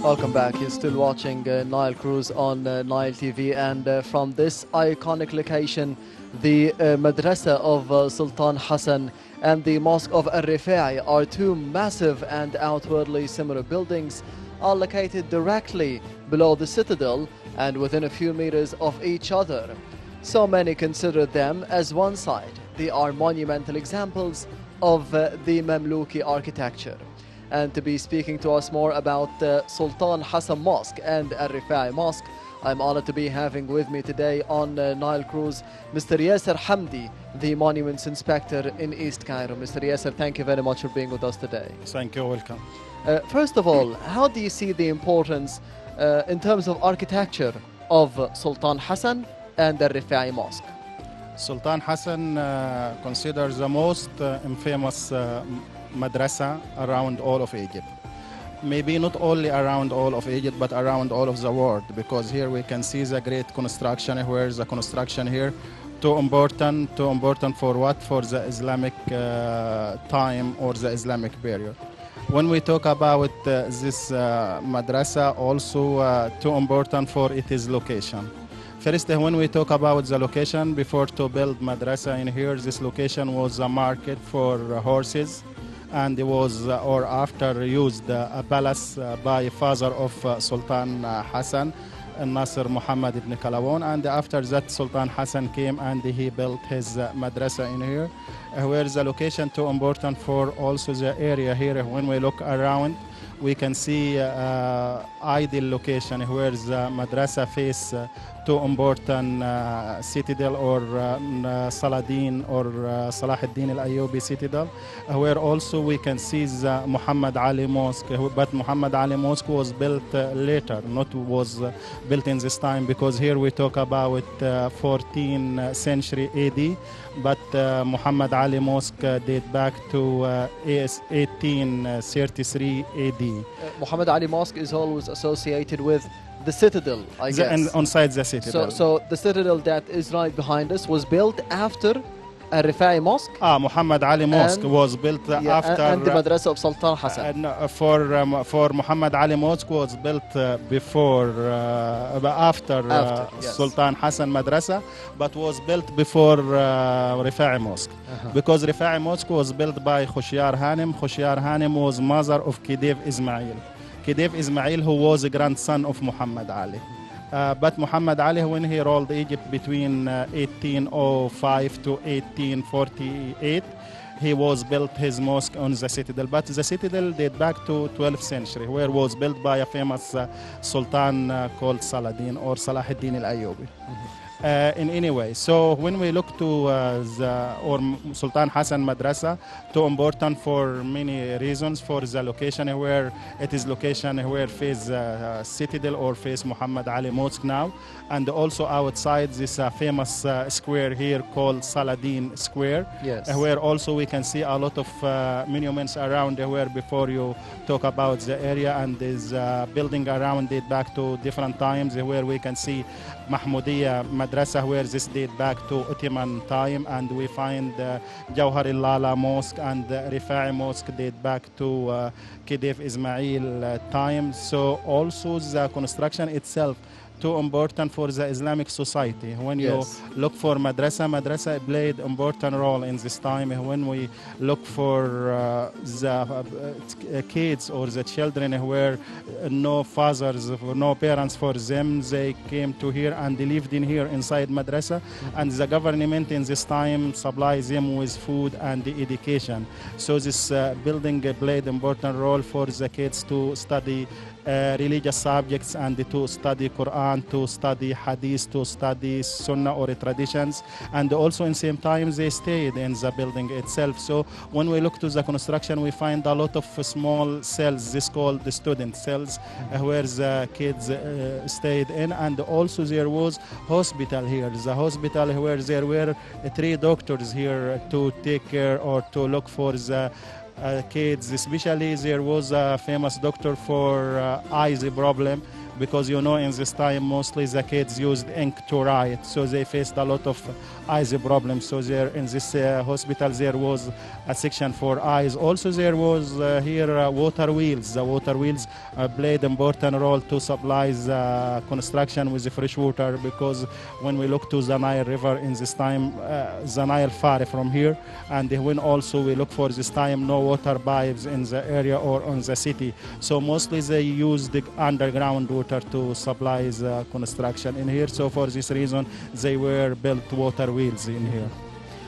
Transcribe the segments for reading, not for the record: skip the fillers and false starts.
Welcome back. You're still watching Nile Cruise on Nile TV, and from this iconic location, the Madrasa of Sultan Hassan and the Mosque of Al-Rifa'i are two massive and outwardly similar buildings, are located directly below the citadel and within a few meters of each other. So many consider them as one side. They are monumental examples of the Mamluki architecture. And to be speaking to us more about Sultan Hassan Mosque and Al-Rifa'i Mosque, I'm honored to be having with me today on Nile Cruise Mr. Yasser Hamdy, the Monuments Inspector in East Cairo. Mr. Yasser, thank you very much for being with us today. Thank you, welcome. First of all, how do you see the importance in terms of architecture of Sultan Hassan and Al-Rifa'i Mosque? Sultan Hassan considers the most infamous madrasa around all of Egypt. Maybe not only around all of Egypt, but around all of the world, because here we can see the great construction. Where is the construction here? Too important for what? For the Islamic time or the Islamic period. When we talk about this madrasa, also too important for its location. First, when we talk about the location, before to build madrasa in here, this location was a market for horses, and it was, or after, used a palace by father of Sultan Hassan, Nasser Muhammad ibn Kalawon, and after that Sultan Hassan came and he built his madrasa in here, where the location too important for also the area here. When we look around, we can see ideal location where the madrasa face two important citadel, or Saladin or Salah ad-Din al-Ayyubi citadel, where also we can see the Muhammad Ali Mosque. But Muhammad Ali Mosque was built later, not was built in this time, because here we talk about 14th century AD, but Muhammad Ali Mosque date back to 1833 AD. Muhammad Ali Mosque is always associated with the citadel, I guess. And on side the citadel. So the citadel that is right behind us was built after Al-Rifa'i Mosque. Muhammad Ali Mosque was built after. And the Madrasa of Sultan Hassan. For Muhammad Ali Mosque was built before, after yes. Sultan Hassan Madrasa, but was built before Rifa'i Mosque. Because Rifa'i Mosque was built by Khoshyar Hanem. Khoshyar Hanem was mother of Khedive Ismail. Khedive Ismail, who was a grandson of Muhammad Ali. But Muhammad Ali, when he ruled Egypt between 1805 to 1848, he was built his mosque on the citadel. But the citadel date back to 12th century, where was built by a famous sultan called Saladin, or Salah ad-Din al-Ayyubi. In any way, so when we look to Sultan Hassan Madrasa, too important for many reasons. For the location where it is location where face citadel or face Muhammad Ali Mosque now, and also outside this famous square here called Saladin Square, yes. Where also we can see a lot of monuments around where before you talk about the area, and this building around it back to different times, where we can see Mahmudiyya Madrasa, where this date back to Ottoman time, and we find Jawhar al-Lala Mosque and Rifa'i Mosque date back to Khedive Ismail time. So also the construction itself too important for the Islamic society. When you yes. look for madrasa played important role in this time. When we look for the kids or the children where no fathers, no parents for them, they came to here and they lived in here inside madrasa, and the government in this time supplies them with food and education. So this building played important role for the kids to study religious subjects and to study Quran, to study Hadith, to study Sunnah or traditions, and also in same time they stayed in the building itself. So when we look to the construction, we find a lot of small cells, this called the student cells, where the kids stayed in, and also there was hospital here, the hospital where there were 3 doctors here to take care or to look for the kids. Especially there was a famous doctor for eyes problem, because you know in this time mostly the kids used ink to write, so they faced a lot of eyes problems. So there in this hospital there was a section for eyes. Also there was here water wheels. The water wheels played important role to supply the construction with the fresh water, because when we look to the Nile River in this time, the Nile far from here, and when also we look for this time no water pipes in the area or on the city, so mostly they use the underground water to supply the construction in here. So for this reason they were built water wheels in here.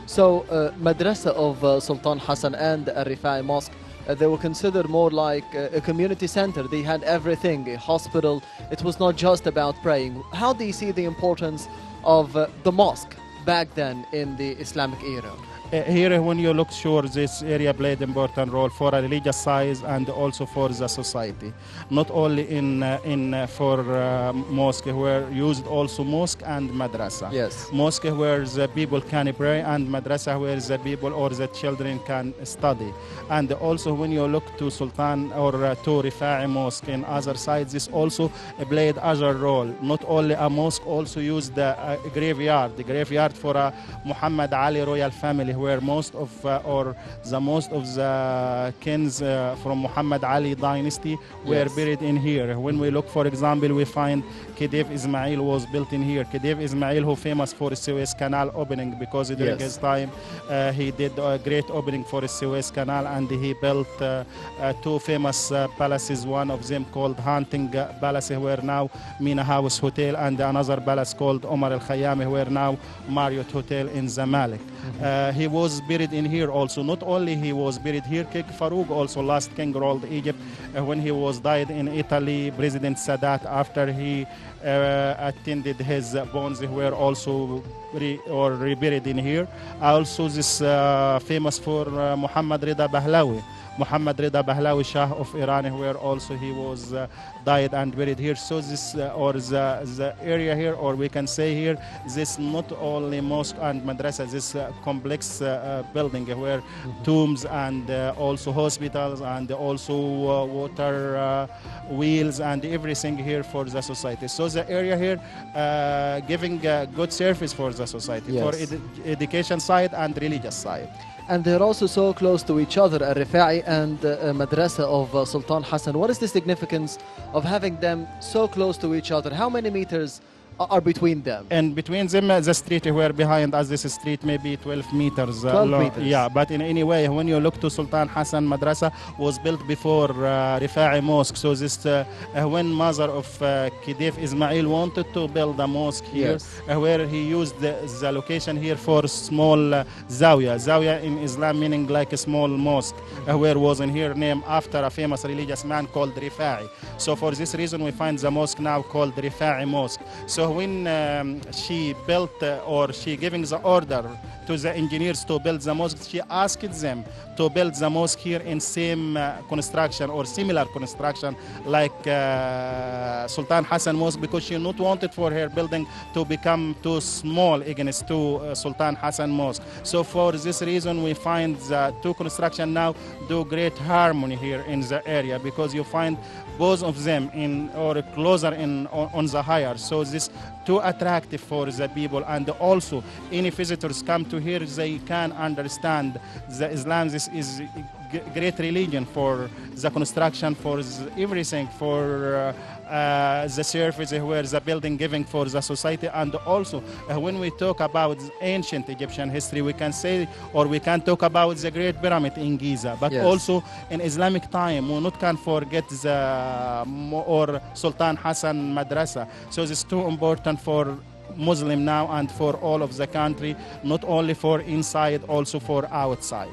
So Madrasa of Sultan Hassan and Al-Rifai Mosque, they were considered more like a community center. They had everything, a hospital. It was not just about praying. How do you see the importance of the mosque back then in the Islamic era? Here, when you look, sure, this area played important role for a religious side and also for the society. Not only in for mosque, where used also mosque and madrasa. Yes. Mosque where the people can pray, and madrasa where the people or the children can study. And also when you look to Sultan or to Rifai Mosque in other sides, this also played other role. Not only a mosque, also used a graveyard. The graveyard for a Muhammad Ali royal family, where most of most of the kings from Muhammad Ali dynasty were buried in here. When we look, for example, we find Khedive Ismail was built in here. Khedive Ismail, who famous for the Suez Canal opening, because during his time he did a great opening for the Suez Canal, and he built two famous palaces. One of them called Hunting Palace, where now Mina House Hotel, and another palace called Omar Al Khayyam, where now Marriott Hotel in Zamalek. He was buried in here also. Not only he was buried here, King Farouk, also last king ruled Egypt, when he was died in Italy, President Sadat, after he attended his bones, were also reburied in here. Also this famous for Muhammad Rida Pahlavi. Muhammad Rida Pahlavi, Shah of Iran, where also he was died and buried here. So this or the area here, or we can say here, this not only mosque and madrasa, this complex building where tombs and also hospitals and also water wheels and everything here for the society. So the area here giving good service for the society, for education side and religious side. And they're also so close to each other, Al-Rifai and Madrasa of Sultan Hassan. What is the significance of having them so close to each other? How many meters are between them? And between them, the street where behind us, this street maybe 12 meters 12 long. meters. Yeah, but in any way, when you look to Sultan Hassan Madrasa was built before Rifai Mosque. So this, when mother of Khedive Ismail wanted to build a mosque here, where he used the location here for small zawiya. Zawiya in Islam meaning like a small mosque, where was in here named after a famous religious man called Rifai. So for this reason, we find the mosque now called Rifai Mosque. So when she built or she giving the order to the engineers to build the mosque, she asked them to build the mosque here in same construction or similar construction like Sultan Hassan Mosque, because she not wanted for her building to become too small against to Sultan Hassan Mosque. So for this reason, we find the two construction now do great harmony here in the area, because you find both of them in or closer in on the higher. So this too attractive for the people, and also any visitors come to here, they can understand the Islam. This is great religion for the construction, for everything, for the service where the building giving for the society. And also when we talk about ancient Egyptian history, we can say or we can talk about the Great Pyramid in Giza, but also in Islamic time we not can forget the or Sultan Hassan Madrasa. So this is too important for Muslim now and for all of the country, not only for inside, also for outside.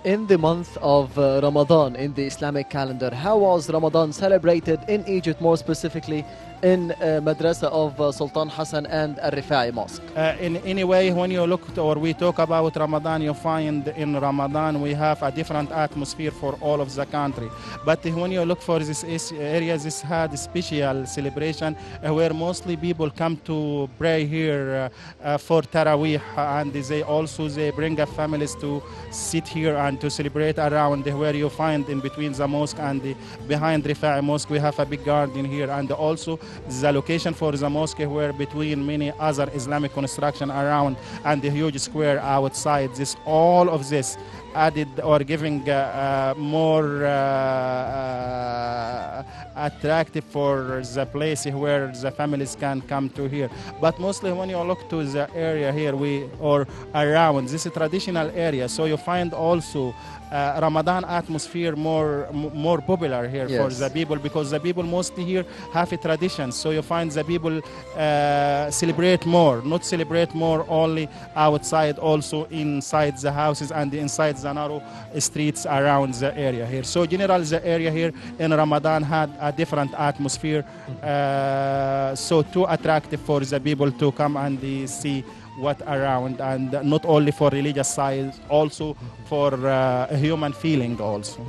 In the month of Ramadan in the Islamic calendar, how was Ramadan celebrated in Egypt, more specifically in Madrasa of Sultan Hassan and Al-Rifai Mosque? In any way, when you look or we talk about Ramadan, you find in Ramadan we have a different atmosphere for all of the country. But when you look for this area, this had a special celebration where mostly people come to pray here for Taraweeh, and they bring up families to sit here and to celebrate around where you find in between the mosque and behind Rifai Mosque we have a big garden here, and also the location for the mosque were between many other Islamic construction around and the huge square outside. This all of this added or giving more attractive for the place where the families can come to here. But mostly when you look to the area here or around this traditional area, so you find also Ramadan atmosphere more popular here. Yes. For the people, because the people mostly here have a tradition. So you find the people celebrate more, not celebrate more only outside, also inside the houses and inside the narrow streets around the area here. So generally the area here in Ramadan had a different atmosphere, so too attractive for the people to come and see what around, and not only for religious side, also for human feeling also.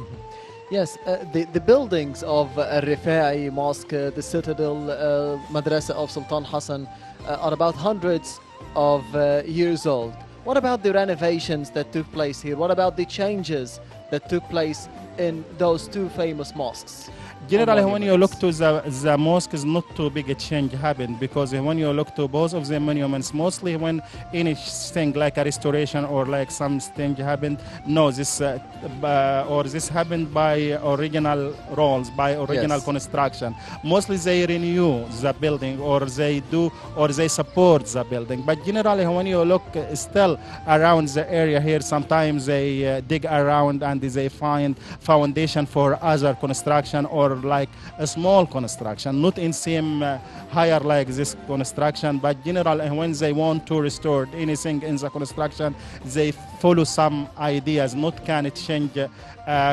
Yes, the buildings of Al-Rifai Mosque, the Citadel Madrasa of Sultan Hassan are about hundreds of years old. What about the renovations that took place here? What about the changes that took place in those two famous mosques? Generally, when you look to the mosques, not too big a change happened, because when you look to both of the monuments, mostly when anything like a restoration or like something happened, no, this this happened by original roles, by original construction. Mostly they renew the building, or they do, or they support the building. But generally, when you look still around the area here, sometimes they dig around and they find foundation for other construction, or like a small construction, not in same higher like this construction, but generally when they want to restore anything in the construction, they follow some ideas, not can change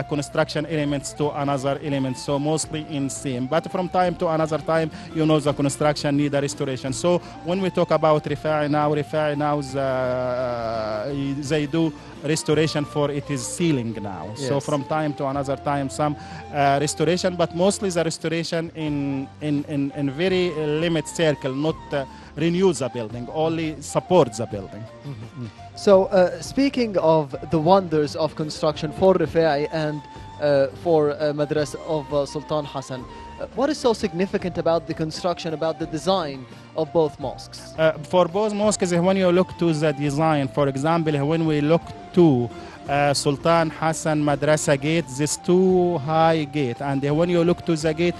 construction elements to another element, so mostly in same. But from time to another time, you know, the construction need a restoration. So when we talk about Rifai now they do restoration for it is ceiling now. Yes. So from time to another time some restoration, but mostly the restoration in very limited circle, not renew the building, only support the building. Mm-hmm. So speaking of the wonders of construction for Rifai and for Madrasa of Sultan Hassan, what is so significant about the construction, about the design of both mosques? For both mosques, when you look to the design, for example, when we look to Sultan Hassan Madrasa gate, this two high gate, and when you look to the gate,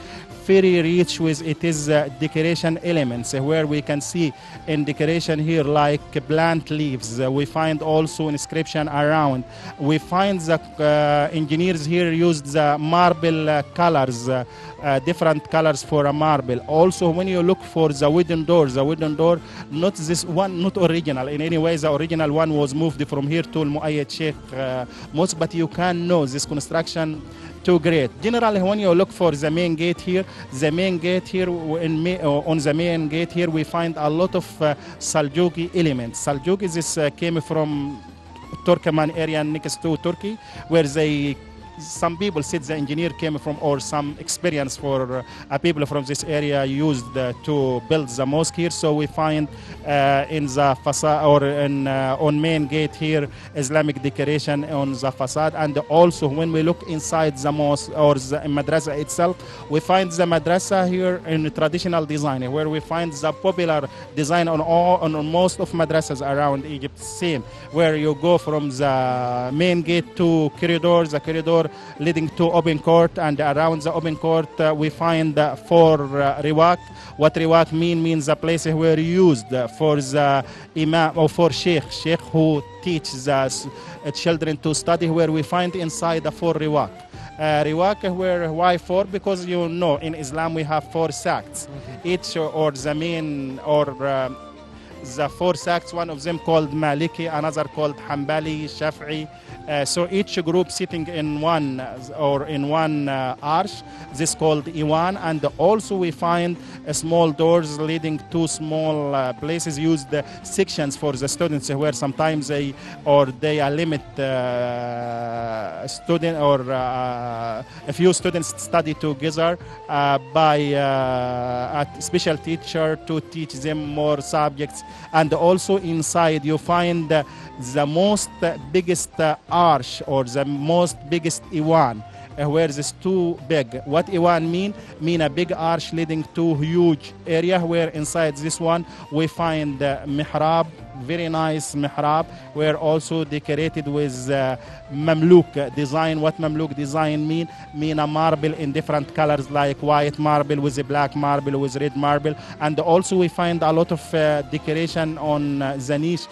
very rich with it is decoration elements, where we can see in decoration here like plant leaves. We find also inscription around. We find the engineers here used the marble colors, different colors for a marble. Also, when you look for the wooden door, not this one, not original in any way. The original one was moved from here to Al-Muayyad Sheikh Mosque, but you can know this construction too great. Generally, when you look for the main gate here, on the main gate here, we find a lot of Seljuki elements. Seljuki, this came from Turkmen area next to Turkey, where some people said the engineer came from, or some experience for people from this area used to build the mosque here. So we find in the facade, or on main gate here, Islamic decoration on the facade. And also when we look inside the mosque or the madrasa itself, we find the madrasa here in traditional design, where we find the popular design on most of madrasas around Egypt, same, where you go from the main gate to corridor, the corridor leading to open court, and around the open court we find 4 riwak. What riwak means the place where used for the imam or for sheikh who teach the children to study, where we find inside the 4 riwak. Riwak, why 4? Because you know in Islam we have 4 sects, each or the main or the 4 sects, one of them called Maliki, another called Hanbali, Shafi'i. So each group sitting in one arch, this called Iwan, and also we find small doors leading to small places, used sections for the students, where sometimes they limit student or a few students study together by a special teacher to teach them more subjects. And also inside you find the most biggest arch, or the most biggest Iwan. where this too big. What Iwan mean a big arch leading to huge area, where inside this one we find mihrab, very nice mihrab, where also decorated with Mamluk design. What Mamluk design mean a marble in different colors, like white marble with a black marble with red marble. And also we find a lot of decoration on the niche.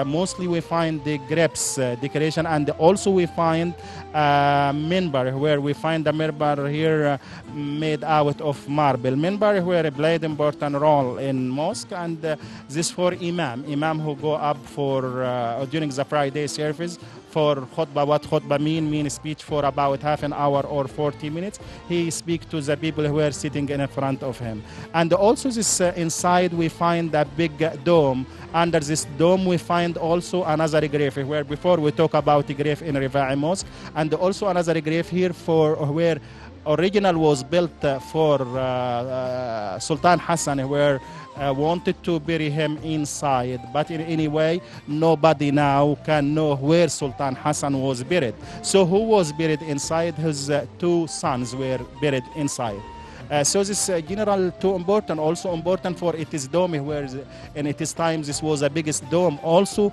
Mostly we find the grapes decoration, and also we find minbar, where we find the minbar here made out of marble. Minbar where played important role in mosque, and this for imam who go up for during the Friday service for khutbah. What khutbah mean speech for about half an hour or 40 minutes. He speak to the people who are sitting in front of him. And also this inside we find a big dome. Under this dome we find also another grave, where before we talk about the grave in Rifa'i Mosque, and also another grave here for where original was built for Sultan Hassan, where wanted to bury him inside, but in any way nobody now can know where Sultan Hassan was buried. So who was buried inside? His two sons were buried inside. So this general too important, also important for its dome, where in its time this was the biggest dome. Also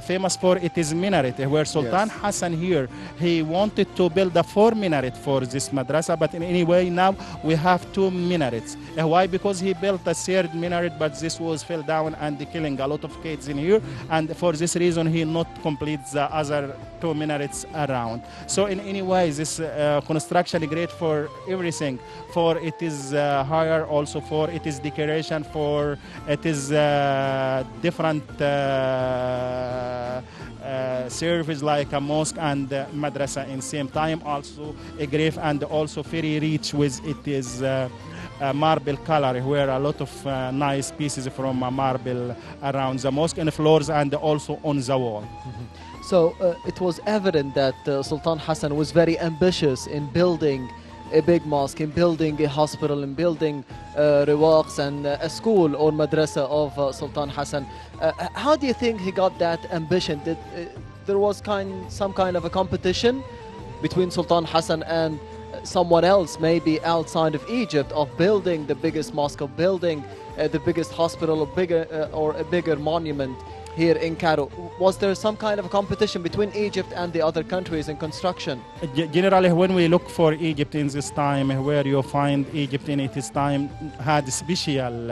famous for its minaret, where Sultan Hassan here, he wanted to build a 4 minaret for this madrasa, but in any way now we have 2 minarets. Why? Because he built a 3rd minaret, but this was fell down and killing a lot of kids in here, and for this reason he not complete the other 2 minarets around. So in any way this construction great for everything, for it is higher, also for it is decoration, for it is different service like a mosque and madrasa in same time, also a grave, and also very rich with it is marble color, where a lot of nice pieces from marble around the mosque and the floors and also on the wall. So it was evident that Sultan Hassan was very ambitious in building a big mosque, in building a hospital, in building riwaqs and a school or madrasa of Sultan Hassan. How do you think he got that ambition? Did there was some kind of a competition between Sultan Hassan and someone else, maybe outside of Egypt, of building the biggest mosque, of building the biggest hospital, or a bigger monument here in Cairo? Was there some kind of a competition between Egypt and the other countries in construction? Generally, when we look for Egypt in this time, where you find Egypt in its time had special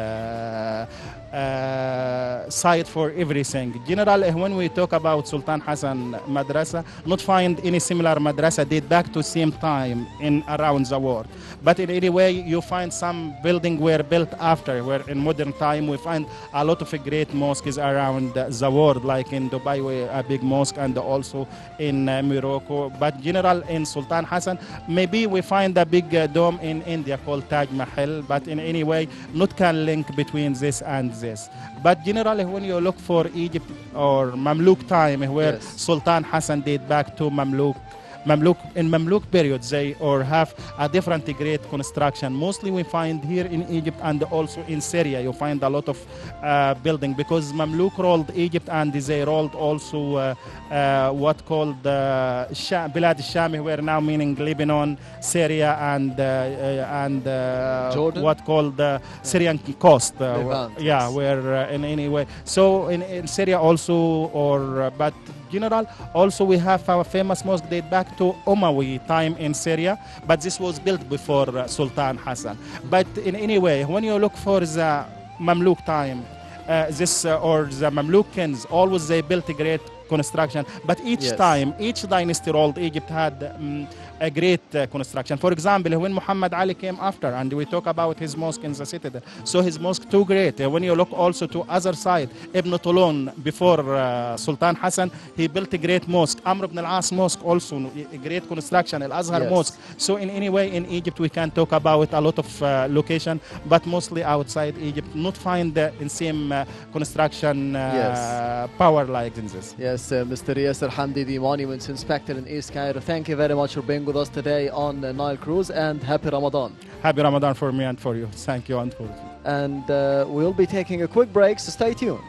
site for everything. Generally, when we talk about Sultan Hassan madrasa, not find any similar madrasa date back to same time in around the world. But in any way, you find some building were built after, where in modern time we find a lot of great mosques around the world, like in Dubai, a big mosque, and also in Morocco. But general in Sultan Hassan, maybe we find a big dome in India called Taj Mahal, but in any way, not can link between this and this. But generally, when you look for Egypt or Mamluk time, where Sultan Hassan date back to Mamluk in Mamluk period, they or have a different great construction. Mostly we find here in Egypt and also in Syria. You find a lot of building, because Mamluk ruled Egypt and they ruled also what called Bilad Sham, where now meaning Lebanon, Syria, and what called Syrian coast. Where in any way. So in Syria also, or but general, also we have our famous mosque date back to Umayya time in Syria, but this was built before Sultan Hassan. But in any way, when you look for the Mamluk time, or the Mamlukans, always they built a great construction, but each time, each dynasty ruled Egypt had a great construction. For example, when Muhammad Ali came after, and we talk about his mosque in the citadel, so his mosque too great. When you look also to other side, Ibn Tulun before Sultan Hassan, he built a great mosque. Amr ibn al-As mosque also a great construction, Al-Azhar mosque. So in any way, in Egypt we can talk about a lot of location, but mostly outside Egypt, not find in same construction power like in this. Yes, Mr. Yasser Hamdy, the Monuments Inspector in East Cairo. Thank you very much for being with us today on Nile Cruise, and happy Ramadan. Happy Ramadan for me and for you. Thank you. And we'll be taking a quick break, so stay tuned.